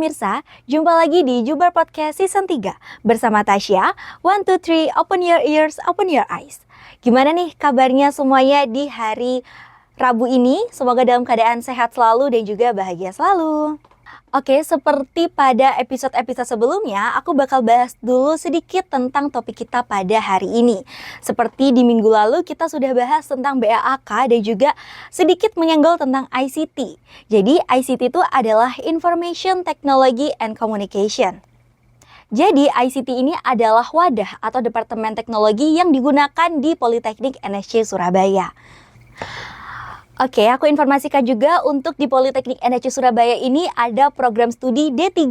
pemirsa, jumpa lagi di Jubar Podcast Season 3 bersama Tasya. 1, 2, 3, open your ears, open your eyes. Gimana nih kabarnya semuanya di hari Rabu ini? Semoga dalam keadaan sehat selalu dan juga bahagia selalu. Oke, seperti pada episode-episode sebelumnya, aku bakal bahas dulu sedikit tentang topik kita pada hari ini. Seperti di minggu lalu kita sudah bahas tentang BAAK dan juga sedikit menyenggol tentang ICT. Jadi ICT itu adalah Information Technology and Communication. Jadi ICT ini adalah wadah atau departemen teknologi yang digunakan di Politeknik NSC Surabaya. Oke, aku informasikan juga untuk di Politeknik NSC Surabaya ini ada program studi D3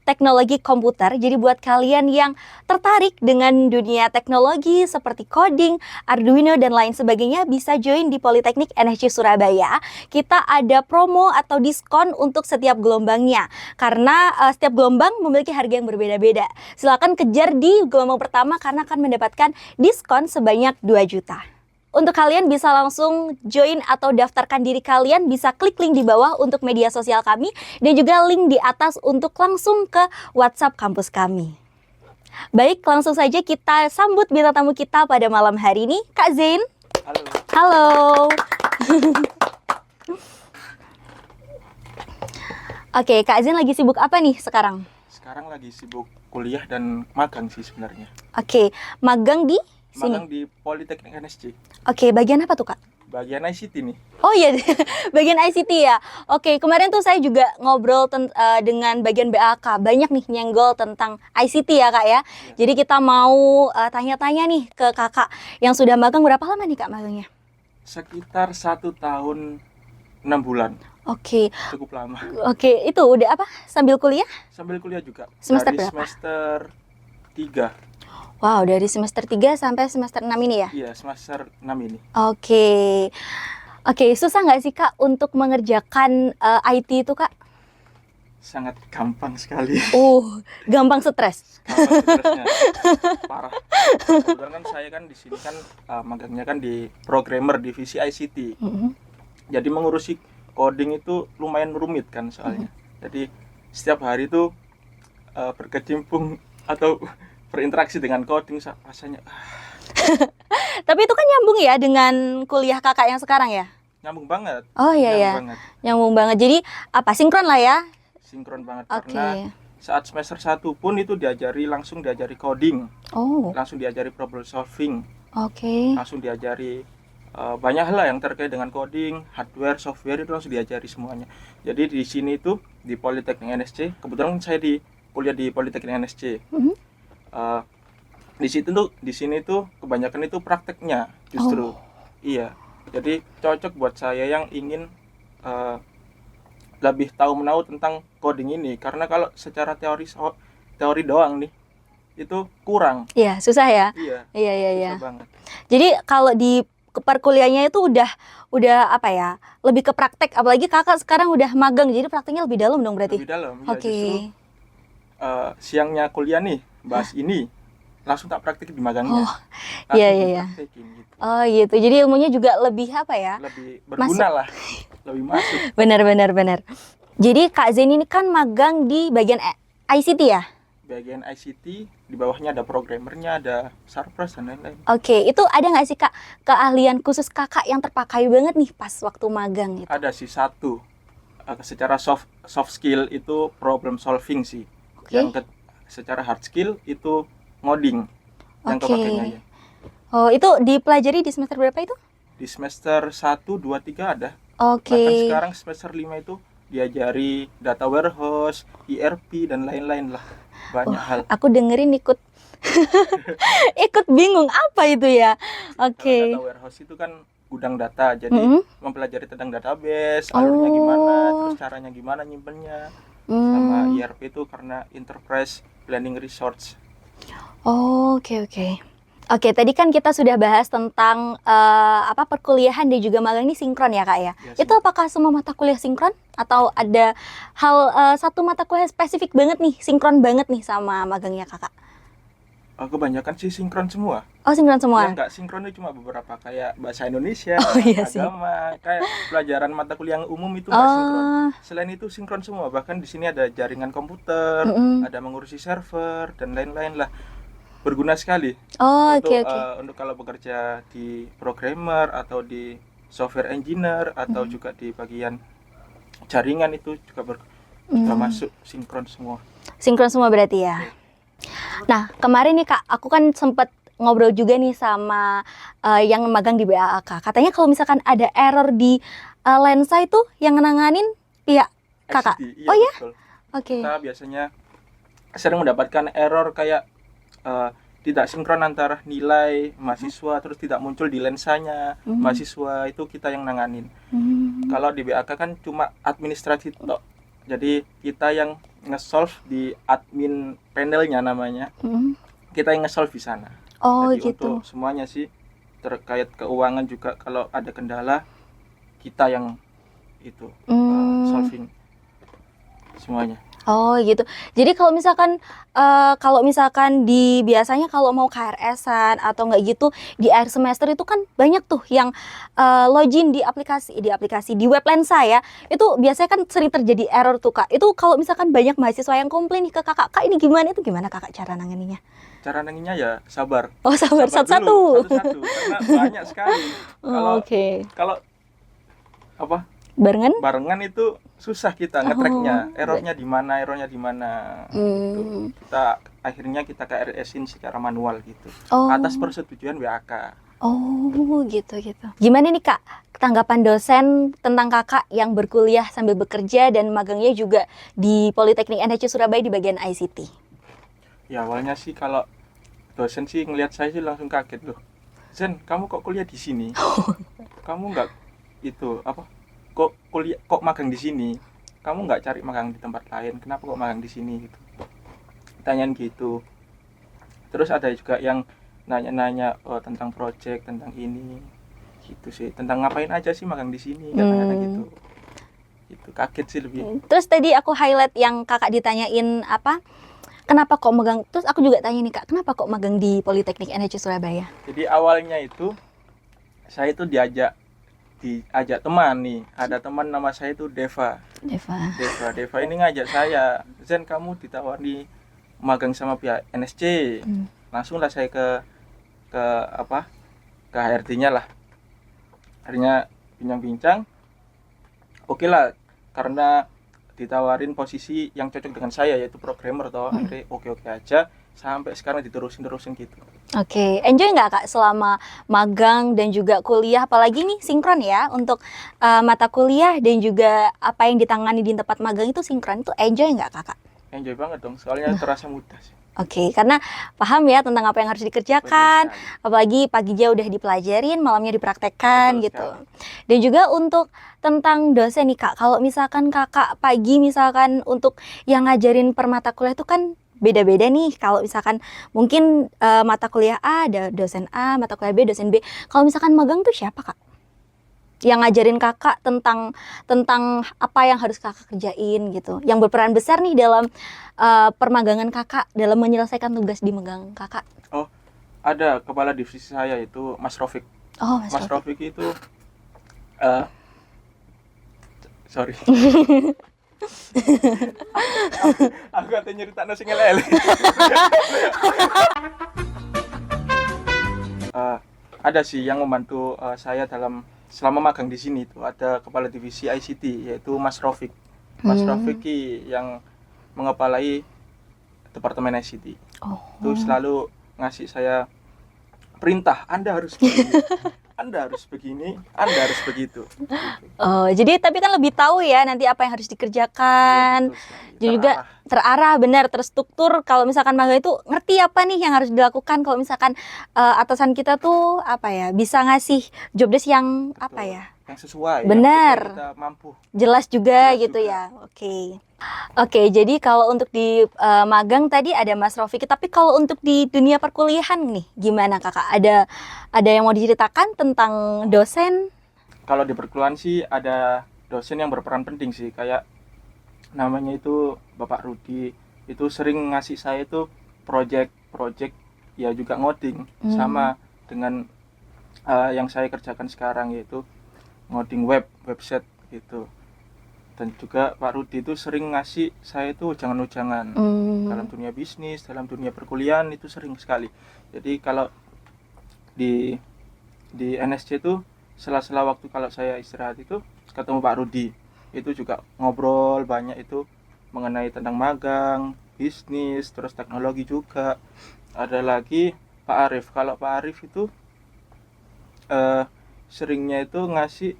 Teknologi Komputer. Jadi buat kalian yang tertarik dengan dunia teknologi seperti coding, Arduino dan lain sebagainya bisa join di Politeknik NSC Surabaya. Kita ada promo atau diskon untuk setiap gelombangnya. Karena setiap gelombang memiliki harga yang berbeda-beda. Silakan kejar di gelombang pertama karena akan mendapatkan diskon sebanyak 2 juta. Untuk kalian bisa langsung join atau daftarkan diri kalian, bisa klik link di bawah untuk media sosial kami dan juga link di atas untuk langsung ke WhatsApp kampus kami. Baik, langsung saja kita sambut bintang tamu kita pada malam hari ini, Kak Zain. Halo. Halo. Oke, Kak Zain lagi sibuk apa nih sekarang? Sekarang lagi sibuk kuliah dan magang sih sebenarnya. Oke, magang di sini? Magang di Politeknik NSC. Oke, bagian apa tuh, Kak? Bagian ICT nih. Oh iya, bagian ICT ya. Oke, kemarin tuh saya juga ngobrol dengan bagian BAK. Banyak nih nyenggol tentang ICT ya, Kak ya. Jadi kita mau tanya-tanya nih ke Kakak yang sudah magang. Berapa lama nih, Kak, magangnya? Sekitar 1 tahun 6 bulan. Oke. Cukup lama. Oke, itu udah apa? Sambil kuliah? Sambil kuliah juga. Semester Dari berapa? semester 3. Wow, dari semester 3 sampai semester 6 ini ya? Iya, semester 6 ini. Oke. Oke, susah nggak sih, Kak, untuk mengerjakan IT itu, Kak? Sangat gampang sekali. Gampang stres. Gampang stresnya. Parah. Kebetulan kan saya kan di sini kan magangnya kan di programmer divisi ICT. Jadi mengurusi coding itu lumayan rumit kan soalnya. Jadi setiap hari itu berkecimpung atau berinteraksi dengan coding rasanya. Tapi itu kan nyambung ya dengan kuliah Kakak yang sekarang ya? Nyambung banget. Oh iya ya. Banget. Nyambung banget. Jadi apa sinkron lah ya? Sinkron banget. Oke. Karena saat semester 1 pun itu langsung diajari coding. Oh. Langsung diajari problem solving. Oke. Langsung diajari banyak hal lah yang terkait dengan coding, hardware, software itu langsung diajari semuanya. Jadi di sini itu di Politeknik NSC, kebetulan saya kuliah di Politeknik NSC. Di sini tuh kebanyakan itu prakteknya justru. Iya. Jadi cocok buat saya yang ingin lebih tahu menahu tentang coding ini, karena kalau secara teori doang nih itu kurang. Iya, susah ya? Iya. Susah banget. Jadi kalau di perkuliahannya itu udah apa ya? Lebih ke praktek, apalagi Kakak sekarang udah magang, jadi prakteknya lebih dalam dong berarti. Lebih dalam. Ya, Oke. justru siangnya kuliah nih bahas ini, langsung tak praktik di magangnya. Iya. Gitu. Oh gitu. Jadi ilmunya juga lebih apa ya? Lebih berguna lah. Lebih masuk. Benar. Jadi Kak Zain ini kan magang di bagian ICT ya? Bagian ICT, di bawahnya ada programmernya, ada Surprise dan lain-lain. Oke, itu ada nggak sih, Kak, keahlian khusus Kakak yang terpakai banget nih pas waktu magang gitu? Ada sih satu. Secara soft skill itu problem solving sih. Yang secara hard skill itu ngoding yang kepakainya ya. Oh, itu dipelajari di semester berapa itu? Di semester 1, 2, 3 ada. Oke. Bahkan sekarang semester 5 itu diajari data warehouse, ERP dan lain-lain lah. Banyak hal. Aku dengerin ikut bingung apa itu ya. Oke. Data warehouse itu kan gudang data. Jadi mempelajari tentang database, alurnya gimana, terus caranya gimana nyimpennya. Sama ERP itu karena Enterprise Planning Resource. Oke. Oke, tadi kan kita sudah bahas tentang perkuliahan dan juga magang ini sinkron ya, Kak ya. Itu apakah semua mata kuliah sinkron atau ada hal satu mata kuliah spesifik banget nih, sinkron banget nih sama magangnya Kakak? Kebanyakan sih sinkron semua. Oh, sinkron Yang semua. nggak sinkron itu cuma beberapa kayak bahasa Indonesia, Oh iya sih. agama, kayak pelajaran mata kuliah yang umum itu nggak sinkron. Oh, Selain itu sinkron semua. Bahkan di sini ada jaringan komputer, mm-mm. ada mengurusi server dan lain-lain lah. Berguna sekali Oh, untuk oke oke. untuk kalau bekerja di programmer atau di software engineer atau juga di bagian jaringan itu juga masuk sinkron semua. Sinkron semua berarti ya. Nah, kemarin nih Kak, aku kan sempet ngobrol juga nih sama yang magang di BAAK. Katanya kalau misalkan ada error di lensa itu yang nanganin pihak Kakak. ICT, iya Oh ya? betul. Oke. Kita biasanya sering mendapatkan error kayak tidak sinkron antara nilai mahasiswa terus tidak muncul di lensanya mahasiswa, itu kita yang nanganin. Kalau di BAK kan cuma administratif tok. Jadi kita yang nge-solve di admin panelnya namanya. Kita yang nge-solve di sana. Oh Jadi gitu. untuk semuanya sih terkait keuangan juga kalau ada kendala kita yang itu solving semuanya. Oh gitu. Jadi kalau misalkan di biasanya kalau mau KRS-an atau nggak gitu di akhir semester itu kan banyak tuh yang login di aplikasi di web lensa ya. Itu biasanya kan sering terjadi error tuh Kak. Itu kalau misalkan banyak mahasiswa yang komplain nih ke Kakak, Kak ini gimana? Itu gimana Kakak cara nanganinya? Cara nanginya ya sabar. Oh sabar satu-satu. Dulu, satu-satu karena banyak sekali. Oh, oke. Kalau apa? Barengan? Itu susah kita nge-tracknya, errornya di mana gitu. Akhirnya kita KRS-in secara manual gitu. Oh. Atas persetujuan WAK. Oh gitu. Gimana nih Kak, tanggapan dosen tentang Kakak yang berkuliah sambil bekerja dan magangnya juga di Politeknik NHC Surabaya di bagian ICT? Ya awalnya sih kalau dosen sih ngelihat saya sih langsung kaget loh. Zen, kamu kok kuliah di sini? Kamu nggak itu apa? Kok magang di sini? Kamu nggak cari magang di tempat lain? Kenapa kok magang di sini gitu? Tanyain gitu. Terus ada juga yang nanya-nanya tentang project, tentang ini gitu sih. Tentang ngapain aja sih magang di sini katanya gitu. Itu kaget sih lebih. Terus tadi aku highlight yang Kakak ditanyain apa? Kenapa kok magang? Terus aku juga tanya nih Kak, kenapa kok magang di Politeknik NHC Surabaya? Jadi awalnya itu saya itu diajak teman nih. Ada teman nama saya itu Deva ini ngajak saya, Zen kamu ditawari magang sama pihak NSC. Langsung lah saya ke HRD-nya lah. Akhirnya bincang-bincang. Oke lah, karena ditawarin posisi yang cocok dengan saya yaitu programmer toh. Akhirnya oke aja. Sampai sekarang diterusin gitu. Oke, enjoy nggak Kak selama magang dan juga kuliah, apalagi nih sinkron ya untuk mata kuliah dan juga apa yang ditangani di tempat magang itu sinkron, itu enjoy nggak Kakak? Enjoy banget dong, soalnya terasa mudah sih. Oke, karena paham ya tentang apa yang harus dikerjakan, apalagi paginya udah dipelajarin, malamnya dipraktekkan gitu. Dan juga untuk tentang dosen nih Kak, kalau misalkan Kakak pagi misalkan untuk yang ngajarin per mata kuliah itu kan beda-beda nih. Kalau misalkan mungkin mata kuliah A ada dosen A, mata kuliah B dosen B. Kalau misalkan magang tuh siapa Kak? Yang ngajarin Kakak tentang apa yang harus Kakak kerjain gitu. Yang berperan besar nih dalam permagangan Kakak dalam menyelesaikan tugas di magang Kakak. Oh, ada kepala divisi saya itu Mas Rofik. Oh, Mas Rofik itu sorry. Aku katanya nyeritakno sing elek. Ada sih yang membantu saya selama magang di sini itu ada kepala divisi ICT yaitu Mas Rofik. Mas Rofik yang mengepalai departemen ICT. Itu selalu ngasih saya perintah, Anda harus begini, Anda harus begini, Anda harus begitu. Oh, jadi tapi kan lebih tahu ya nanti apa yang harus dikerjakan. Ya, juga terarah benar, terstruktur. Kalau misalkan magang itu ngerti apa nih yang harus dilakukan. Kalau misalkan atasan kita tuh apa ya, bisa ngasih job desk yang betul, apa ya? Yang sesuai. Benar. Yang kita mampu. Jelas juga gitu ya. Oke, jadi kalau untuk di magang tadi ada Mas Rofik, tapi kalau untuk di dunia perkuliahan nih, gimana Kakak? Ada yang mau diceritakan tentang dosen? Kalau di perkuliahan sih ada dosen yang berperan penting sih, kayak namanya itu Bapak Rudi. Itu sering ngasih saya itu project ya juga ngoding sama dengan yang saya kerjakan sekarang, yaitu ngoding website gitu. Dan juga Pak Rudi itu sering ngasih saya itu ujangan-ujangan dalam dunia bisnis, dalam dunia perkuliahan itu sering sekali. Jadi kalau di NSC itu sela-sela waktu kalau saya istirahat itu ketemu Pak Rudi, itu juga ngobrol banyak itu mengenai tentang magang, bisnis, terus teknologi juga. Ada lagi Pak Arif. Kalau Pak Arif itu seringnya itu ngasih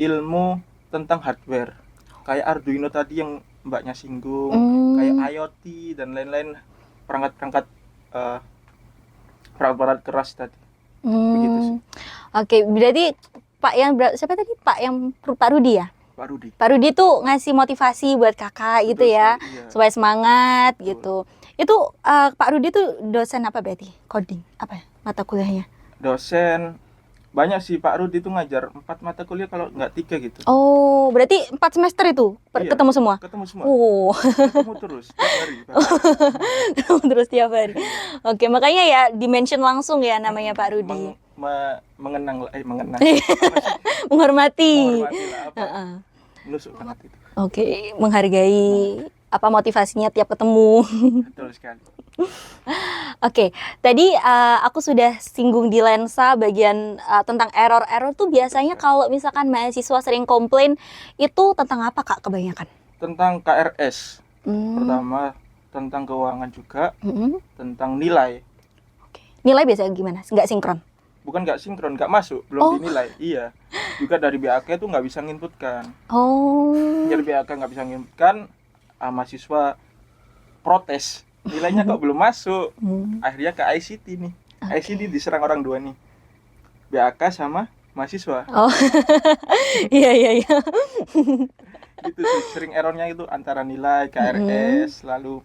ilmu tentang hardware, kayak Arduino tadi yang mbaknya singgung, kayak IoT dan lain-lain, perangkat-perangkat perangkat keras tadi. Begitu sih. Oke, berarti siapa tadi? Pak Rudi ya? Pak Rudi. Pak Rudi tuh ngasih motivasi buat kakak gitu ya, Sekali, iya. supaya semangat. Betul. Gitu. Itu Pak Rudi tuh dosen apa berarti? Coding apa ya mata kuliahnya? Dosen banyak sih, Pak Rudi itu ngajar 4 mata kuliah kalau nggak 3 gitu. Oh, berarti 4 semester itu Iya, ketemu semua? Ketemu semua. Oh, Ketemu terus tiap hari. ketemu terus tiap hari. Oke, makanya ya dimention langsung ya namanya Pak Rudi. Mengenang. Menghormati. Menghormati lah apa. Nusuk banget itu. Oke, menghargai apa motivasinya tiap ketemu. Betul sekali. Oke, tadi aku sudah singgung di lensa bagian tentang error-error tuh biasanya kalau misalkan mahasiswa sering komplain itu tentang apa Kak kebanyakan? Tentang KRS. Pertama tentang keuangan juga, tentang nilai. Oke. Nilai biasanya gimana? Nggak sinkron? Bukan nggak sinkron, nggak masuk, belum dinilai. Iya. Juga dari BAK itu nggak bisa nginputkan. Oh. Dari BAK nggak bisa nginputkan, mahasiswa protes. Nilainya kok belum masuk. Akhirnya ke ICT nih. ICT diserang orang dua nih. BAK sama mahasiswa. Oh. Iya. Itu sih, sering errornya itu antara nilai, KRS, lalu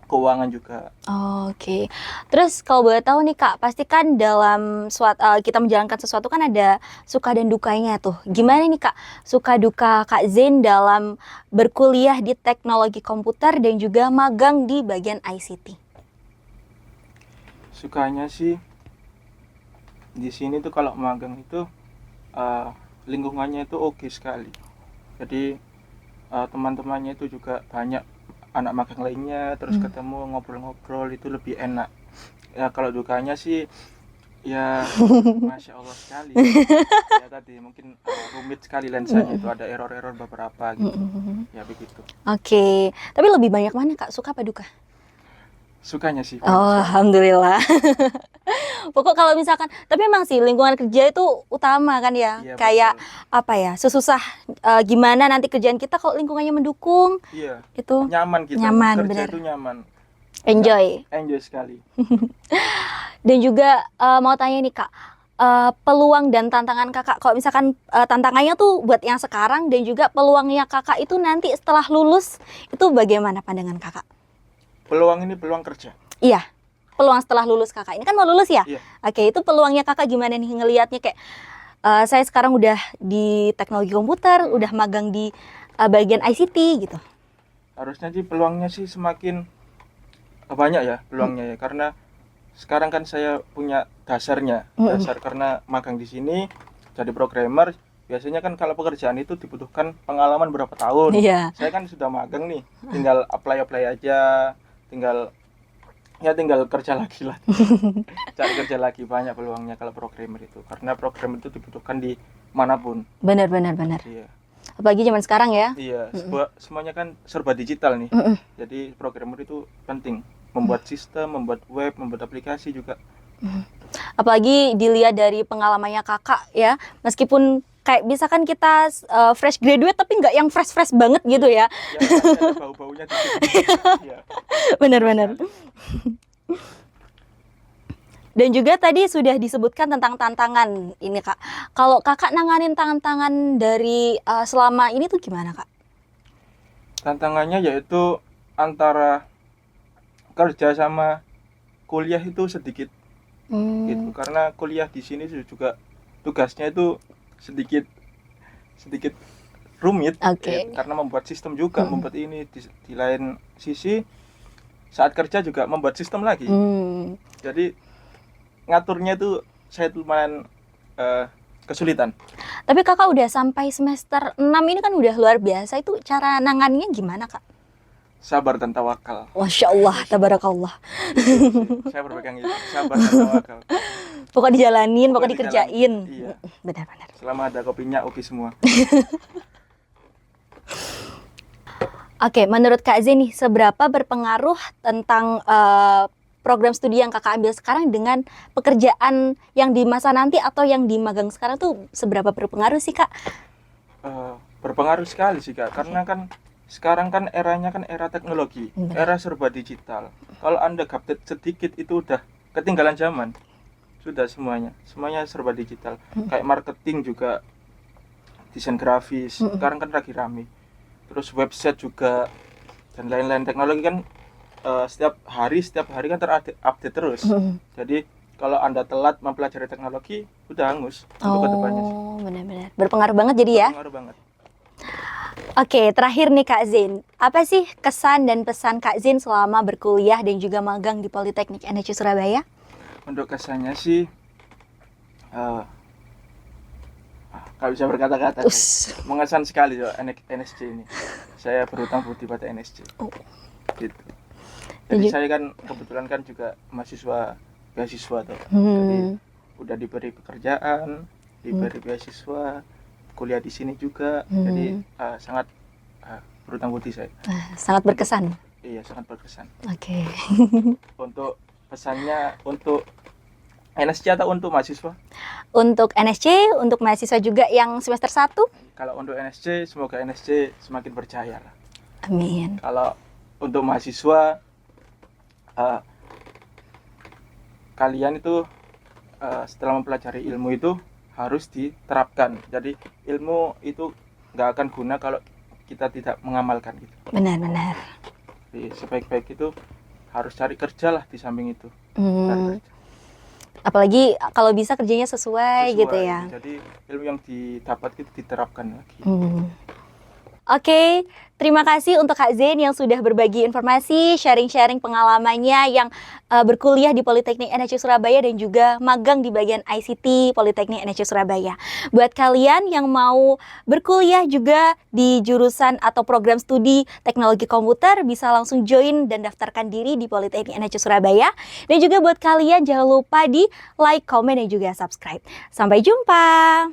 keuangan juga. Oke. Terus kalau boleh tahu nih Kak, pasti kan dalam kita menjalankan sesuatu kan ada suka dan dukanya tuh. Gimana nih Kak, suka duka Kak Zain dalam berkuliah di teknologi komputer dan juga magang di bagian ICT? Sukanya sih di sini tuh kalau magang itu lingkungannya itu oke sekali. Jadi teman-temannya itu juga banyak anak magang lainnya, terus ketemu ngobrol-ngobrol itu lebih enak. Ya kalau dukanya sih ya Masya Allah sekali. Ya tadi mungkin rumit sekali lensanya, itu ada error-error beberapa gitu. Ya begitu. Oke. Tapi lebih banyak mana Kak, suka apa duka? Sukanya sih. Oh, alhamdulillah. Pokok kalau misalkan, tapi emang sih lingkungan kerja itu utama kan ya. Iya, kayak betul. apa ya, sesusah gimana nanti kerjaan kita kalau lingkungannya mendukung. Iya. Itu Nyaman kita. nyaman, Kerja benar. itu nyaman. Enjoy. Enjoy sekali. Dan juga mau tanya nih Kak, peluang dan tantangan Kakak, kalau misalkan tantangannya tuh buat yang sekarang dan juga peluangnya Kakak itu nanti setelah lulus, itu bagaimana pandangan Kakak? Peluang ini peluang kerja. Iya, peluang setelah lulus Kakak. Ini kan mau lulus ya? Iya. Oke, itu peluangnya Kakak gimana nih ngelihatnya kayak saya sekarang udah di teknologi komputer, udah magang di bagian ICT gitu. Harusnya sih peluangnya sih semakin banyak ya peluangnya ya, karena sekarang kan saya punya dasar karena magang di sini jadi programmer. Biasanya kan kalau pekerjaan itu dibutuhkan pengalaman berapa tahun. Iya. Saya kan sudah magang nih, tinggal apply aja, tinggal kerja lagi lah. Cari kerja lagi, banyak peluangnya kalau programmer itu, karena programmer itu dibutuhkan di manapun. Benar. Iya. Apalagi zaman sekarang ya. Iya, semuanya kan serba digital nih. Jadi programmer itu penting, membuat sistem, membuat web, membuat aplikasi juga. Apalagi dilihat dari pengalamannya Kakak ya, meskipun kayak misalkan kita fresh graduate tapi nggak yang fresh banget gitu ya. Ya pasti ada bau-baunya dikit. Iya. Benar. Dan juga tadi sudah disebutkan tentang tantangan ini Kak. Kalau Kakak nanganin tantangan dari selama ini tuh gimana Kak? Tantangannya yaitu antara kerja sama kuliah itu sedikit gitu, karena kuliah di sini juga tugasnya itu sedikit rumit. Oke. Karena membuat sistem juga, membuat ini di lain sisi saat kerja juga membuat sistem lagi. Jadi ngaturnya itu saya lumayan kesulitan. Tapi kakak udah sampai semester 6 ini kan udah luar biasa. Itu cara nanganinya gimana kak? Sabar dan tawakal. Masya Allah, tabarakallah. Saya berpegang itu, sabar dan tawakal. Pokok dijalanin, pokok Pokoknya dikerjain. Iya. Benar-benar. Selama ada kopinya oke semua. Oke, menurut Kak Zen nih, seberapa berpengaruh tentang program studi yang kakak ambil sekarang dengan pekerjaan yang di masa nanti atau yang di magang sekarang tuh seberapa berpengaruh sih kak? Berpengaruh sekali sih kak, karena kan sekarang kan eranya kan era teknologi, era serba digital. Kalau Anda gaptek sedikit itu udah ketinggalan zaman. Sudah semuanya serba digital. Kayak marketing juga, desain grafis, sekarang kan lagi rame. Terus website juga dan lain-lain, teknologi kan setiap hari kan terupdate terus. Jadi kalau Anda telat mempelajari teknologi, udah hangus untuk kedepannya. Oh, benar-benar berpengaruh banget jadi ya. Berpengaruh banget. Oke, terakhir nih Kak Zen, apa sih kesan dan pesan Kak Zen selama berkuliah dan juga magang di Politeknik NHC Surabaya? Untuk kesannya sih, nggak bisa berkata-kata. Mengesan sekali ya NSC ini. Saya berhutang budi pada NSC. Gitu. Jadi saya kan kebetulan kan juga mahasiswa beasiswa tuh. Jadi udah diberi pekerjaan, diberi beasiswa, kuliah di sini juga. Jadi sangat berhutang budi saya. Sangat berkesan. Iya, sangat berkesan. Oke. Untuk pesannya untuk NSC atau untuk mahasiswa? Untuk NSC, untuk mahasiswa juga yang semester 1? Kalau untuk NSC, semoga NSC semakin berjaya lah. Amin. Kalau untuk mahasiswa, kalian itu setelah mempelajari ilmu itu harus diterapkan. Jadi ilmu itu nggak akan guna kalau kita tidak mengamalkan gitu. Benar-benar. Jadi sebaik-baik itu harus cari kerja lah di samping itu. Cari kerja. Apalagi kalau bisa kerjanya sesuai gitu ya. Jadi ilmu yang didapat itu diterapkan lagi. Oke, terima kasih untuk Kak Zen yang sudah berbagi informasi, sharing-sharing pengalamannya yang berkuliah di Politeknik NHC Surabaya dan juga magang di bagian ICT Politeknik NHC Surabaya. Buat kalian yang mau berkuliah juga di jurusan atau program studi teknologi komputer, bisa langsung join dan daftarkan diri di Politeknik NHC Surabaya. Dan juga buat kalian jangan lupa di like, komen, dan juga subscribe. Sampai jumpa!